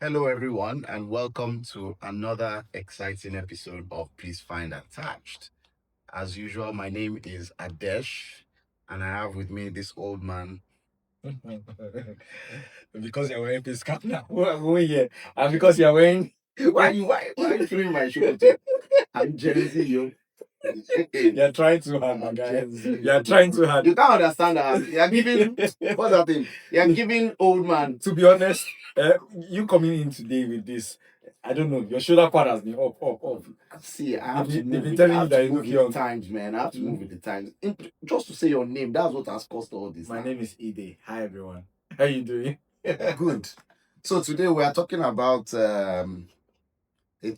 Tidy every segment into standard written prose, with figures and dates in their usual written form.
Hello, everyone, and welcome to another exciting episode of Please Find Attached. As usual, my name is Adesh, and I have with me this old man. Because you're wearing face cap now. Who here? And because you're wearing. Why are you feeling my shoulder? I'm Gen Z, yo. You're trying too hard, my I'm guy. Gen Z. You're trying too hard. You can't understand that. You're giving, what's that thing? You're giving old man. To be honest, you coming in today with this, I don't know, your shoulder pad has been up. See, I have to They've move been with, I telling you have that to you move look with young. the times, man. I have to move with the times. Just to say your name, that's what has caused all this. My now. name is Ide. Hi, everyone. How you doing? Good. So today we are talking about a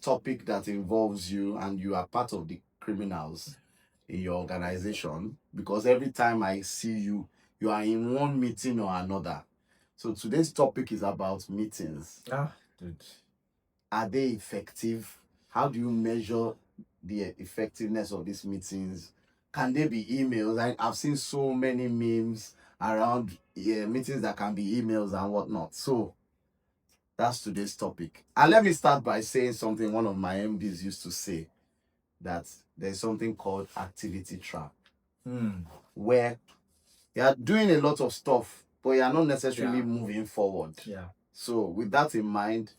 topic that involves you, and you are part of the criminals in your organization, because every time I see you, you are in one meeting or another. So today's topic is about meetings. Dude. Are they effective? How do you measure the effectiveness of these meetings? Can they be emails? I've seen so many memes around meetings that can be emails and whatnot. So that's today's topic. And let me start by saying something one of my MDs used to say, that there's something called activity trap, where you're doing a lot of stuff, but you're not necessarily moving forward. Yeah. So with that in mind,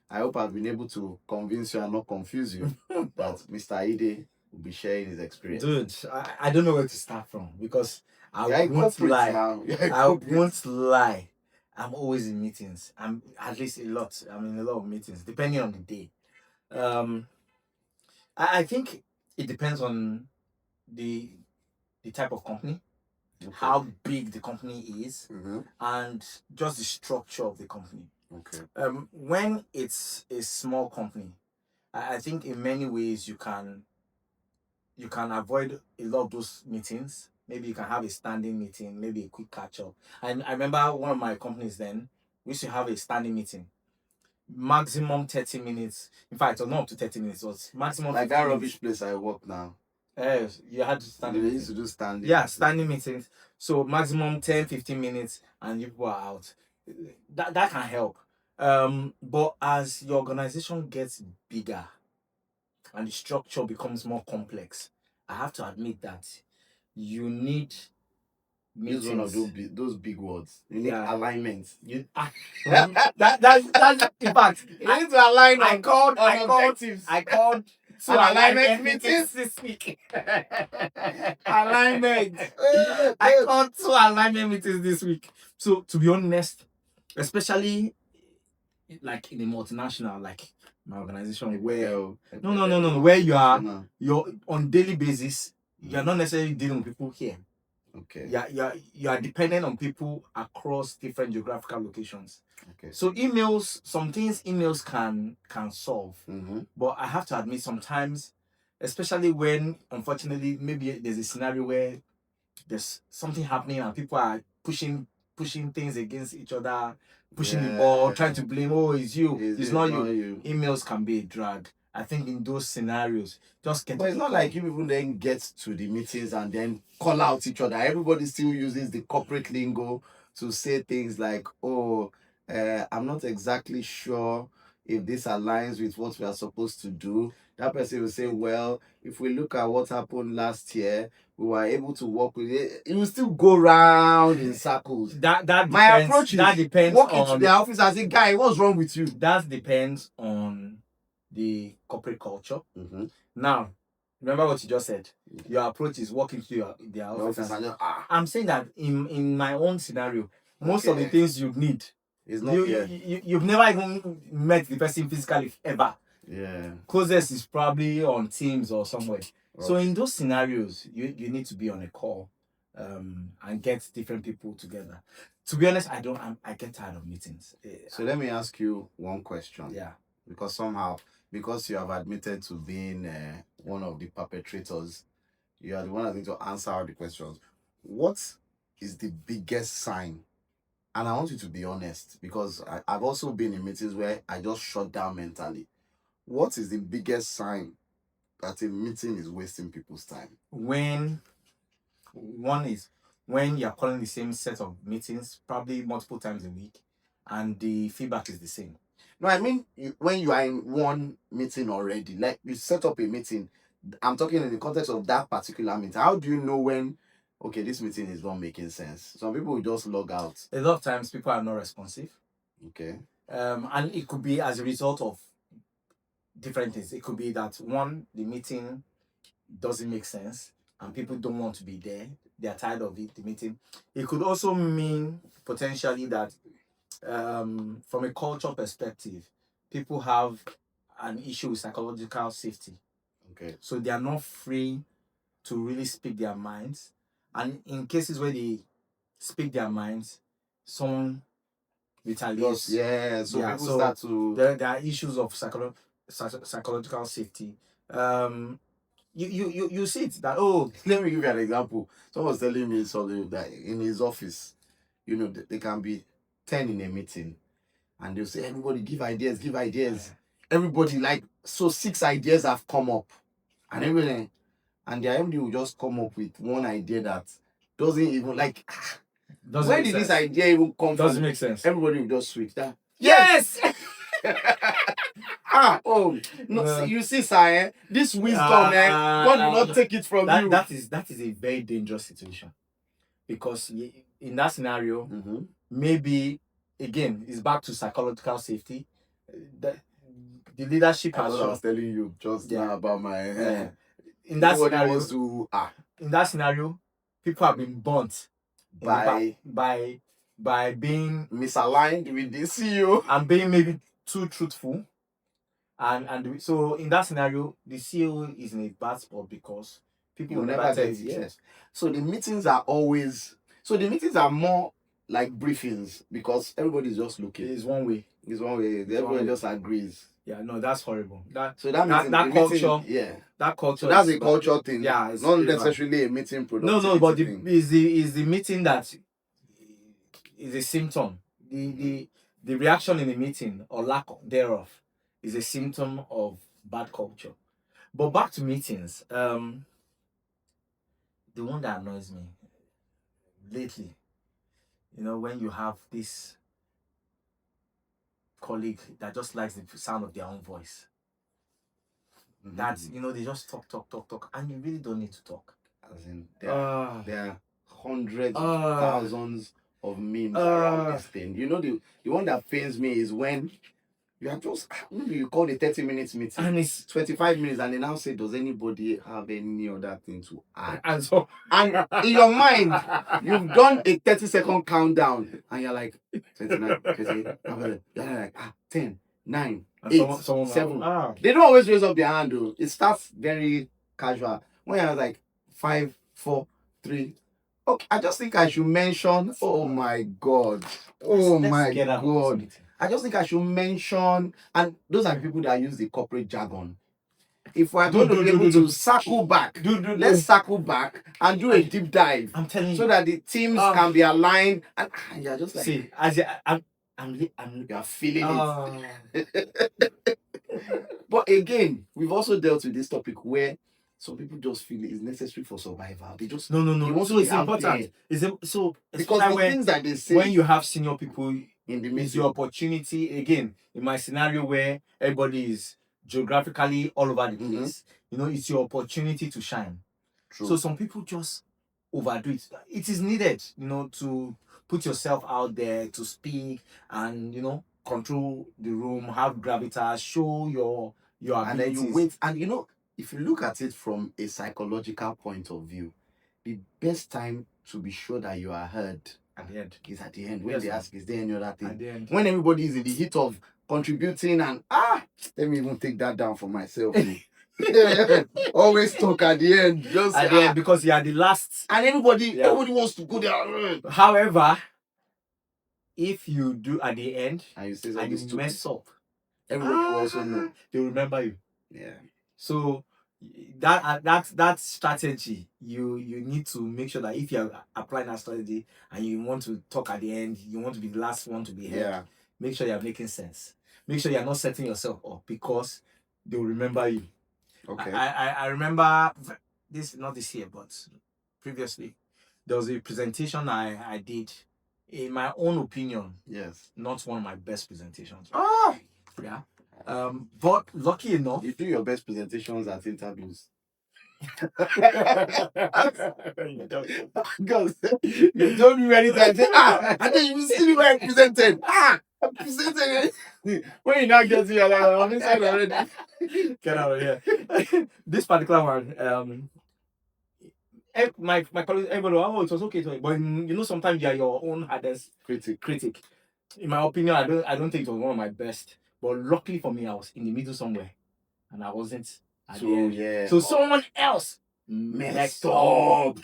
I hope I've been able to convince you and not confuse you that Mr. Ide will be sharing his experience. Dude, I don't know where to start from because You're a won't corporate lie. now. You're a I corporate. won't lie. I'm always in meetings. I'm at least a lot. I'm in a lot of meetings, depending on the day. Um, I think it depends on the type of company, Okay. how big the company is, Mhm. and just the structure of the company. Okay. When it's a small company, I think in many ways you can avoid a lot of those meetings. Maybe you can have a standing meeting, maybe a quick catch up. And I remember one of my companies then, we used to have a standing meeting. Maximum 30 minutes. In fact, or not up to 30 minutes, it was maximum Like 15 that minutes. rubbish place I work now. You had to standing They meeting. used to do standing. Yeah, standing meetings. So maximum 10, 15 minutes and you people are out. That can help. But as your organization gets bigger and the structure becomes more complex, I have to admit that you need Use one of meetings. those big words. You need Yeah. alignment. That's in fact. You need to align I called objectives. I called two An alignment alignment meeting? meetings this week. Alignment. I called two alignment meetings this week. So to be honest, especially like in a multinational, like my organization, where no, where you're on daily basis, you're not necessarily dealing with people here. Okay. You are dependent on people across different geographical locations. Okay. So some things emails can solve. But I have to admit sometimes, especially when unfortunately maybe there's a scenario where there's something happening and people are pushing things against each other, pushing the ball, trying to blame, oh, it's you, it's not you. Emails can be a drag. I think in those scenarios, just get. But it's not like you people then get to the meetings and then call out each other. Everybody still uses the corporate lingo to say things like, "Oh, I'm not exactly sure if this aligns with what we are supposed to do." That person will say, "Well, if we look at what happened last year, we were able to work with it." It will still go round in circles. That My depends. approach is That depends walk on into the office and say, "Guy, what's wrong with you?" that depends on the corporate culture. Now, remember what you just said. Your approach is walking to their office. I'm saying that in my own scenario, most of the things you need is not you've never even met the person physically ever. Yeah. Closest is probably on Teams or somewhere. So in those scenarios, you need to be on a call and get different people together. To be honest, I get tired of meetings. So let me ask you one question. Yeah. Because you have admitted to being one of the perpetrators, you are the one that need to answer all the questions. What is the biggest sign? And I want you to be honest, because I've also been in meetings where I just shut down mentally. What is the biggest sign that a meeting is wasting people's time? When you're calling the same set of meetings, probably multiple times a week, and the feedback is the same. No, I mean when you are in one meeting already, like you set up a meeting. I'm talking in the context of that particular meeting. How do you know when? Okay, this meeting is not making sense. Some people will just log out. A lot of times people are not responsive. Okay. And it could be as a result of different things. It could be that one, the meeting doesn't make sense and people don't want to be there. They are tired of it, the meeting. It could also mean potentially that from a culture perspective, people have an issue with psychological safety. Okay. So they are not free to really speak their minds. And in cases where they speak their minds, someone retaliates. Yeah, so Yeah, people so start to. there are issues of psychological safety. You see it that Let me give you an example. Someone was telling me something that in his office, you know, they can be 10 in a meeting and they'll say, everybody give ideas, give ideas. Everybody, like, so 6 ideas have come up and everything. And their MD will just come up with one idea that doesn't even, like, where did this idea even come from? Doesn't make sense. Everybody will just switch that. Yes! No, you see, sir, this wisdom, God will not take it from you. That is a very dangerous situation, because in that scenario, maybe again it's back to psychological safety. The leadership has. I was telling you just now about my. In that scenario, people have been burnt by being misaligned with the CEO and being maybe too truthful. And so in that scenario, the CEO is in a bad spot because people will never tell you. Yes. So the meetings are more like briefings because everybody's just looking. It's one way. Everybody just agrees. Yeah, no, that's horrible. That culture. Yeah. That culture. So that's a culture thing. Yeah, it's not necessarily a meeting product. No, but is the meeting that is a symptom. The reaction in the meeting or lack thereof is a symptom of bad culture. But back to meetings, the one that annoys me lately, when you have this colleague that just likes the sound of their own voice. That they just talk, and you really don't need to talk. As in, there are hundreds of thousands of memes around this thing. The one that pains me is when you are just, maybe you call a 30 minutes meeting and it's 25 minutes and they now say, does anybody have any other thing to add? And in your mind, you've done a 30-second countdown and you're like 29, 28, you're like 10, 9, 8, 7. They don't always raise up their hand though. It starts very casual. When you're like 5, 4, 3. Okay, I just think I should mention. Oh my God. I just think I should mention, and those are the people that use the corporate jargon. If we're going to be able to circle back, let's circle back and do a deep dive. I'm telling you, so that the teams can be aligned. And you're just like, see, as you're feeling it. But again, we've also dealt with this topic where some people just feel it's necessary for survival. They just no. So it's important. Because the things that they say when you have senior people in the meeting, it's your opportunity. Again, in my scenario where everybody is geographically all over the place, it's your opportunity to shine. True. So some people just overdo it. It is needed, to put yourself out there, to speak and control the room, have gravitas, show your abilities. And then you wait. And if you look at it from a psychological point of view, the best time to be sure that you are heard is at the end. When they ask, is there any other thing? At the end. When everybody is in the heat of contributing and let me even take that down for myself. Always talk at the end. Just at the end, because you are the last. And everybody wants to go there. However, if you do at the end and you say and you mess up, everybody will also know. They remember you. Yeah. So that strategy, you need to make sure that if you are applying that strategy and you want to talk at the end, you want to be the last one to be heard, make sure you are making sense. Make sure you are not setting yourself up, because they will remember you. Okay. I remember this, not this year, but previously, there was a presentation I did. In my own opinion, yes, not one of my best presentations. Yeah. But lucky enough, You do your best presentations at interviews. Because you told me many times, say, I think you see me when I presented. I presented. When you now get to your like, I'm inside already. get out of here. This particular one, my colleague, everybody, oh, it was okay, but you know, sometimes you are your own hardest critic. In my opinion, I don't think it was one of my best. But luckily for me, I was in the middle somewhere, and I wasn't at the end. Yeah. So someone else Messed up.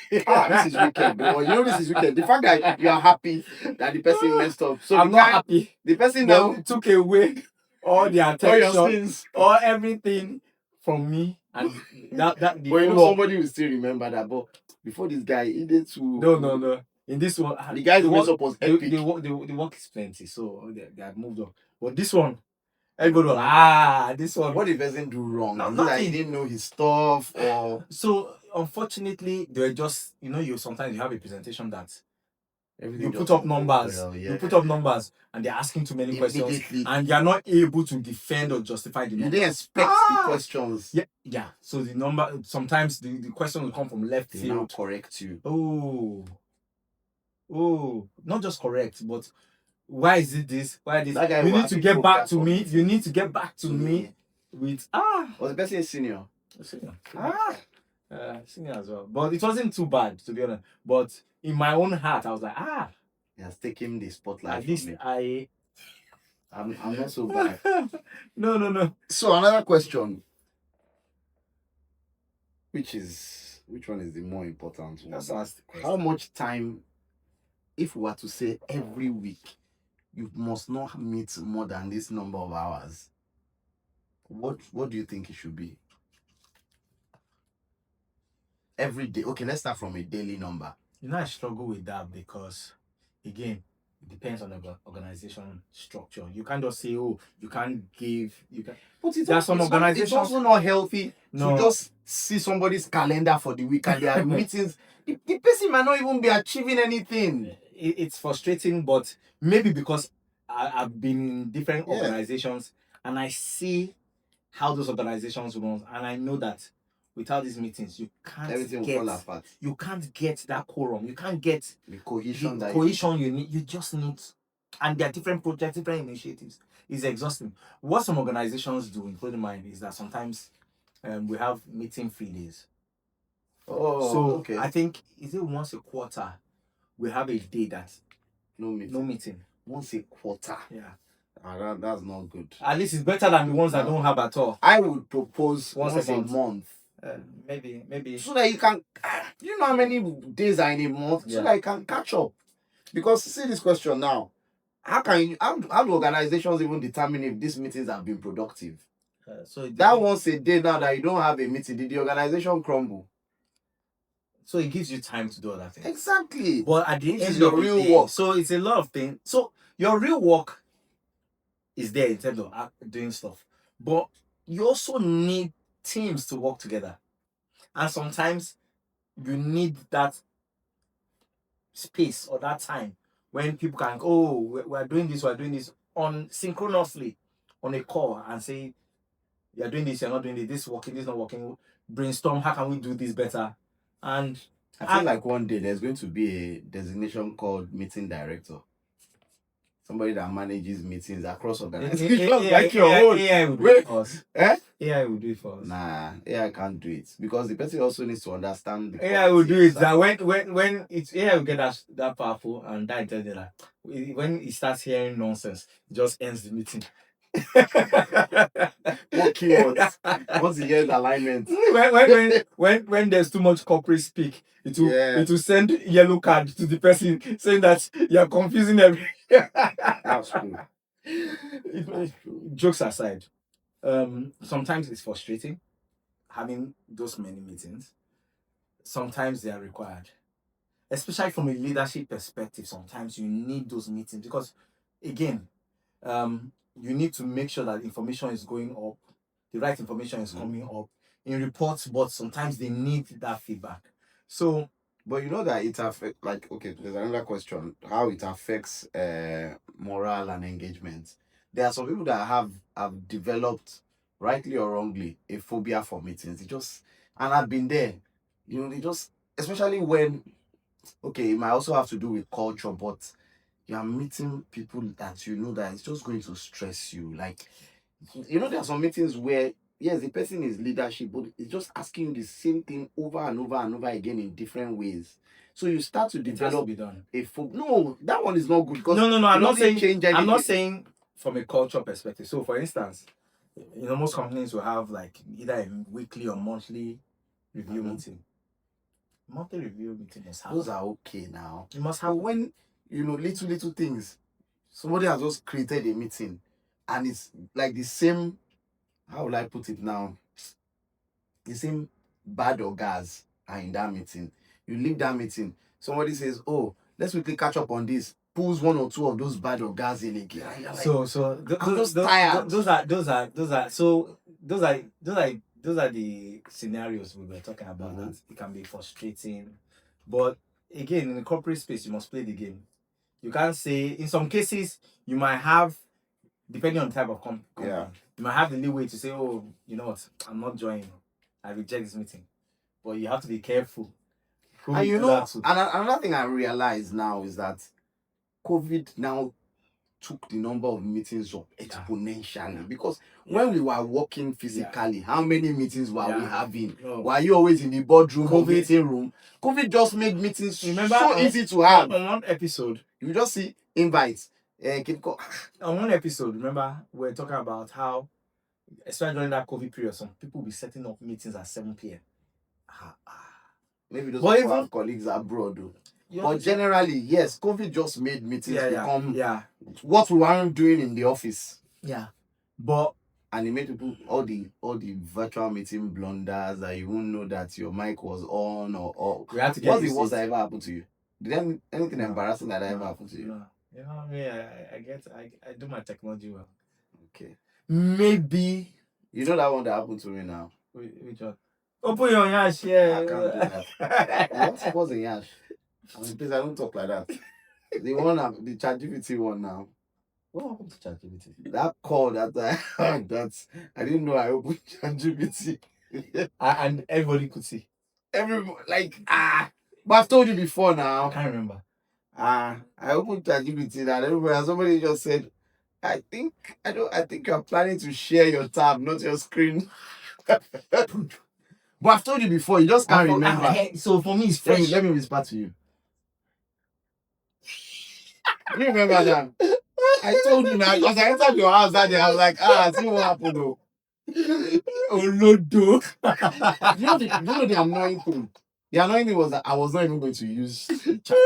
This is wicked. But you know this is wicked. The fact that you are happy that the person messed up. So I'm not happy. The person But now it took away all the all attention, your sins. all everything from me, and that the But you know follow-up. somebody will still remember that. But before this guy, he did to No. In this one, the guy's the mess work, up was the, epic. the work is plenty, so they had moved on. But this one, everybody was this one. What did the person do wrong? No, Is it that he nothing. didn't know his stuff or So unfortunately, they were just, you sometimes you have a presentation that everything you put just up goes numbers, well, yeah. you put up numbers, and they're asking too many questions, Immediately. and you're not able to defend or justify the You numbers. didn't expect the questions. Yeah. So the number, sometimes the question will come from left They now field. correct you. Oh, not just correct, but why is it this? Why this? That guy You will need to actually get back focus to on me. it. You need to get back to me with Was the person a senior? Senior as well. But it wasn't too bad, to be honest. But in my own heart, I was like, He has taken the spotlight. at least I'm not so bad. No. So another question. Which one is the more important one? Just ask the question. How much time, if we were to say every week, you must not meet more than this number of hours? What do you think it should be? Every day. Okay, let's start from a daily number. I struggle with that because, again, it depends on the organization structure. You can't just say, oh, you can't give, you can. But There are some organizations. It's also not healthy No. to just see somebody's calendar for the week and their meetings. The person might not even be achieving anything. It's frustrating, but maybe because I've been in different organizations and I see how those organizations run, and I know that without these meetings, you can't Everything will fall apart. You can't get that quorum. You can't get The cohesion you need. You just need, and there are different projects, different initiatives. It's exhausting. What some organizations do, including mine, is that sometimes we have meeting free days. Oh, so okay. I think is it once a quarter we have a day that no meeting. Once a quarter. Yeah. That's not good. At least it's better than the ones that don't have at all. I would propose once a month. Maybe. So that you can, you know how many days are in a month, so that you can catch up. Because see this question now, how do organizations even determine if these meetings have been productive? So that once a day now that you don't have a meeting, did the organization crumble? So it gives you time to do other things. Exactly. But at the end of your real work. So it's a lot of things. So your real work is there in terms of doing stuff. But you also need teams to work together. And sometimes you need that space or that time when people can go, oh, we're doing this on synchronously on a call and say, you're doing this, you're not doing this, this is working, this is not working. Brainstorm, how can we do this better? And I feel like one day there's going to be a designation called meeting director. Somebody that manages meetings across organizations. Like your own. AI will do it for us. AI will do it for us. Nah, AI can't do it because the person also needs to understand. The AI will do it. That when it's AI will get that powerful and that intelligent. When he starts hearing nonsense, it just ends the meeting. What keywords? What's the year's alignment? When there's too much corporate speak, it will send yellow card to the person saying that you're confusing everything. That's true. Jokes aside, sometimes it's frustrating having those many meetings. Sometimes they are required, especially from a leadership perspective. Sometimes you need those meetings because, again, you need to make sure that information is going up, the right information is coming up in reports, but sometimes they need that feedback. So, but you know that it affects, like, okay, there's another question, how it affects morale and engagement. there are some people that have developed, rightly or wrongly, a phobia for meetings. And I've been there. They just, especially when, okay, it might also have to do with culture, but you are meeting people that that it's just going to stress you. Like, there are some meetings where, yes, the person is leadership, but it's just asking you the same thing over and over and over again in different ways. So you start to It has to develop be done. No, that one is not good, because No. I'm not saying change anything. I'm not saying from a culture perspective. So, for instance, most companies will have like either a weekly or monthly review meeting. Monthly review meeting must have. Those are okay now. You must But have. when little things, somebody has just created a meeting, and it's like the same. How will I put it now? The same bad orgas are in that meeting. You leave that meeting, somebody says, "Oh, let's quickly catch up on this." Pulls one or two of those bad orgas in again. And you're like, I'm just tired. Those are the scenarios we were talking about. That it can be frustrating, but again, in the corporate space, you must play the game. You can't say, in some cases, you might have, depending on the type of company, you might have the leeway to say, "Oh, you know what, I'm not joining. I reject this meeting." But you have to be careful. And another thing I realize now is that COVID now took the number of meetings up exponentially. Because when we were working physically, how many meetings were we having? Were you always in the boardroom or meeting room? COVID just made meetings so easy to have. On one episode, you just see invites. On one episode, remember, we were talking about how, especially during that COVID period, some people will be setting up meetings at 7 p.m. Maybe those people have colleagues abroad, though. But generally, yes, COVID just made meetings become what we weren't doing in the office. Yeah. And it made people, all the virtual meeting blunders that you won't know that your mic was on or what's the worst that ever happened to you? Did anything embarrassing that ever happened to you? No. I do my technology well. Okay. Maybe. You know that one that happened to me now? Which one? Open your yash, yeah. I can't do that. What's a yash? Please, I don't talk like that. The ChatGPT one now. What happened to ChatGPT? That call that I didn't know I opened ChatGPT. And everybody could see. But I've told you before now. I can't remember. I opened ChatGPT and somebody just said, I think you're planning to share your tab, not your screen. But I've told you before, you just can't remember. So for me, it's fresh. Let me whisper to you. You remember that? I told you now, because I entered your house that day. I was like, see what happened though. Oh no, dude. You know the annoying thing? The annoying thing was that I was not even going to use chat.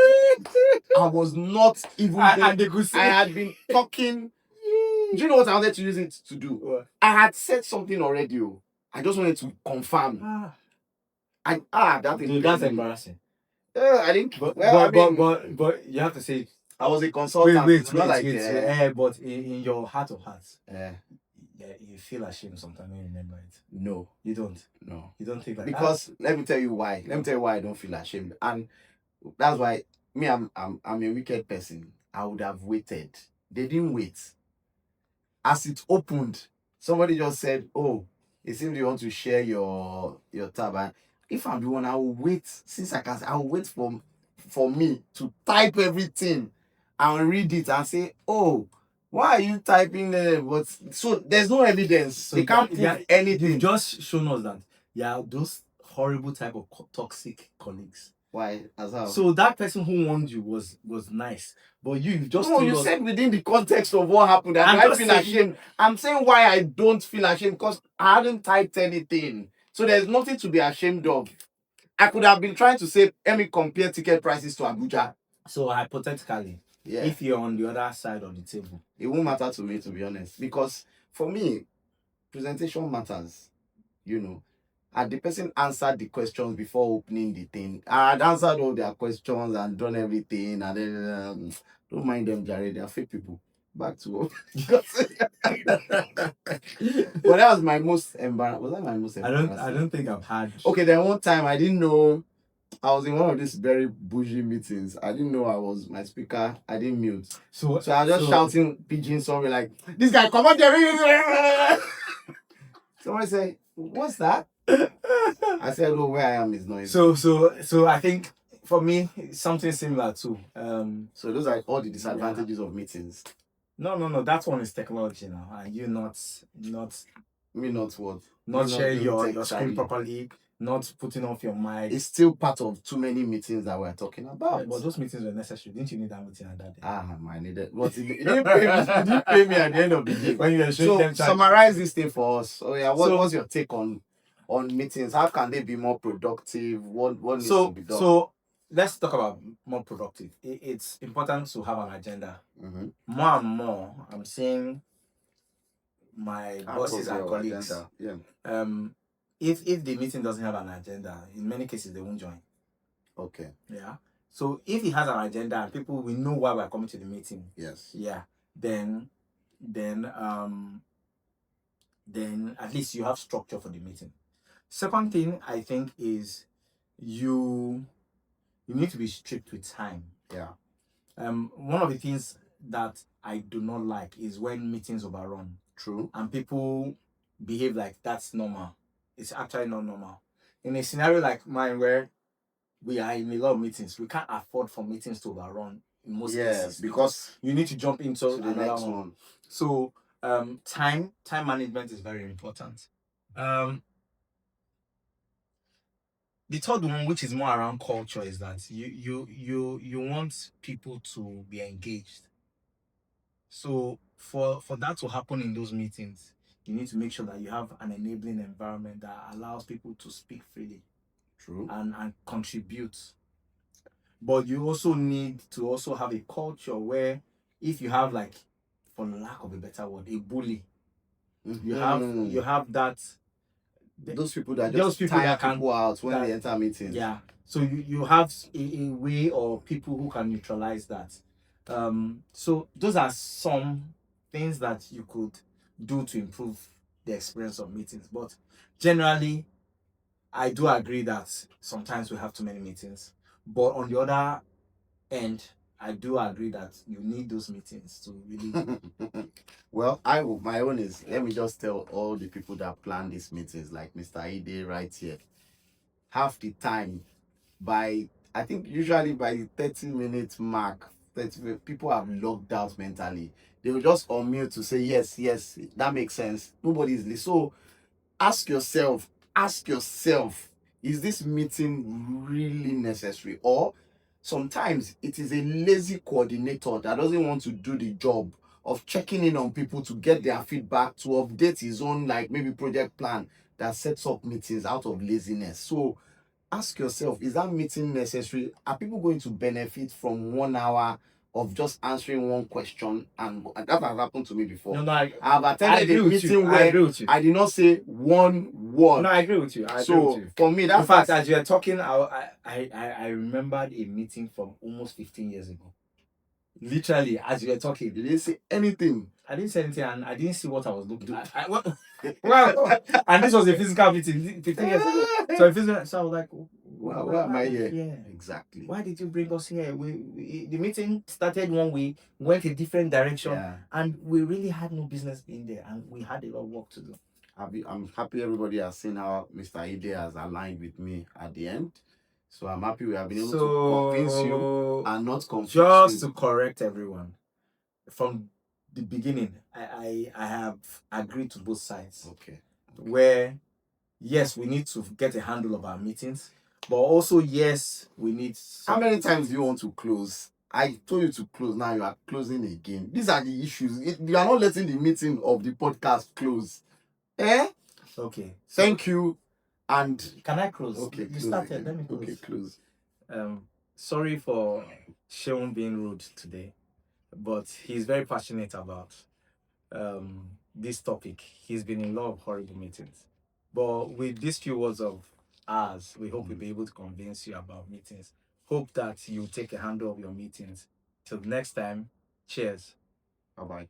I was not even and they could see. I had been talking. Do you know what I wanted to use it to do? What? I had said something already. I just wanted to confirm. That thing. Dude, that's embarrassing. I didn't. But you have to say, I was a consultant. Wait. But in your heart of hearts, you feel ashamed sometimes when you remember it. No, you don't. No, you don't think like because that. Let me tell you why. Let me tell you why I don't feel ashamed, and that's why I'm a wicked person. I would have waited. They didn't wait. As it opened, somebody just said, "Oh, it seems you want to share your tab." And if I'm the one, I will wait. Since I will wait for me to type everything and read it and say, "Oh, why are you typing there?" But so there's no evidence. So they can't prove anything. You've just shown us that those horrible type of toxic colleagues. Why? As how? So that person who warned you was nice, but you just said within the context of what happened. I feel ashamed. I'm saying why I don't feel ashamed, because I hadn't typed anything, so there's nothing to be ashamed of. I could have been trying to say, let me compare ticket prices to Abuja. So hypothetically, if you're on the other side of the table, it won't matter to me, to be honest, because for me, presentation matters. And the person answered the questions before opening the thing. I had answered all their questions and done everything, and then don't mind them, Jared. They are fake people. Back to work. But that was my most embarrassing. Was that my most embarrassing? I don't think I've had. Okay, then one time I didn't know I was in one of these very bougie meetings. I didn't know I was my speaker. I didn't mute. So So I was just shouting pidgin something like, "This guy, come on there!" Someone said, "What's that?" I said, "Oh, where I am is noisy." So I think for me it's something similar too. So those are all the disadvantages of meetings. No. That one is technology now, and you not Me not what? not Me sharing being your tech screen savvy. properly, not putting off your mic. It's still part of too many meetings that we're talking about. Yeah, but those meetings were necessary. Didn't you need that meeting at that day? I needed. But it didn't pay me. It didn't pay me at the end of the day. When you were showing So them summarize this thing for us. Oh yeah, So- what's your take on meetings? How can they be more productive? What needs to be done? So let's talk about more productive. It's important to have an agenda. Mhm. More and more, I'm seeing my bosses and Appropriate colleagues. agenda. Yeah. If the meeting doesn't have an agenda, in many cases they won't join. Okay. Yeah. So if it has an agenda and people will know why we're coming to the meeting, Yes. yeah, then at least you have structure for the meeting. Second thing I think is you need to be strict with time. Yeah. One of the things that I do not like is when meetings overrun. True. And people behave like that's normal. It's actually not normal. In a scenario like mine where we are in a lot of meetings, we can't afford for meetings to overrun in most cases because you need to jump into the another next one. one. So time management is very important. The third one, which is more around culture, is that you want people to be engaged. So for that to happen in those meetings, you need to make sure that you have an enabling environment that allows people to speak freely. True. And contribute. But you also need to also have a culture where if you have, like, for lack of a better word, a bully, you have that. Those people that those just people tire that can- people out when that- they enter meetings. Yeah. So you have a way or people who can neutralize that. So those are some things that you could do to improve the experience of meetings. But generally, I do agree that sometimes we have too many meetings. But on the other end, I do agree that you need those meetings to really. Well, my own is, let me just tell all the people that plan these meetings, like Mr. Ide right here, half the time, I think usually by the 30-minute mark, 30 people have logged out mentally. They will just unmute to say yes, that makes sense. Nobody's listening. So ask yourself, is this meeting really necessary? Or sometimes it is a lazy coordinator that doesn't want to do the job of checking in on people to get their feedback, to update his own, like, maybe project plan, that sets up meetings out of laziness. So ask yourself, is that meeting necessary? Are people going to benefit from 1 hour of just answering one question? And that has happened to me before. No, I have attended agree a with meeting you. I where agree with you. I did not say one word. No, I agree with you. So for me, In that's fact, as you were talking, I remembered a meeting from almost 15 years ago. Literally, as you were talking, you didn't say anything. I didn't say anything, and I didn't see what I was looking at. Well, and this was a physical meeting 15 years ago. So I was like, why am I here? Yeah, Exactly. why did you bring us here? The meeting started one way, went a different direction, Yeah. and we really had no business being there, and we had a lot of work to do. I'm happy everybody has seen how Mr. Ide has aligned with me at the end. So I'm happy we have been able to convince you and not confuse Just you. to correct everyone, from the beginning, I have agreed to both sides. Okay. Where, yes, we need to get a handle of our meetings, but also, yes, we need. How many times do you want to close? I told you to close. Now you are closing again. These are the issues. You are not letting the meeting of the podcast close. Okay. Thank you. And can I close? Okay, You close started. again. Let me close. Okay, close. Sorry for Sean being rude today, but he's very passionate about this topic. He's been in a lot of horrible meetings, but with these few words of ours, we hope we'll be able to convince you about meetings. Hope that you take a handle of your meetings. Till next time, cheers. Bye-bye.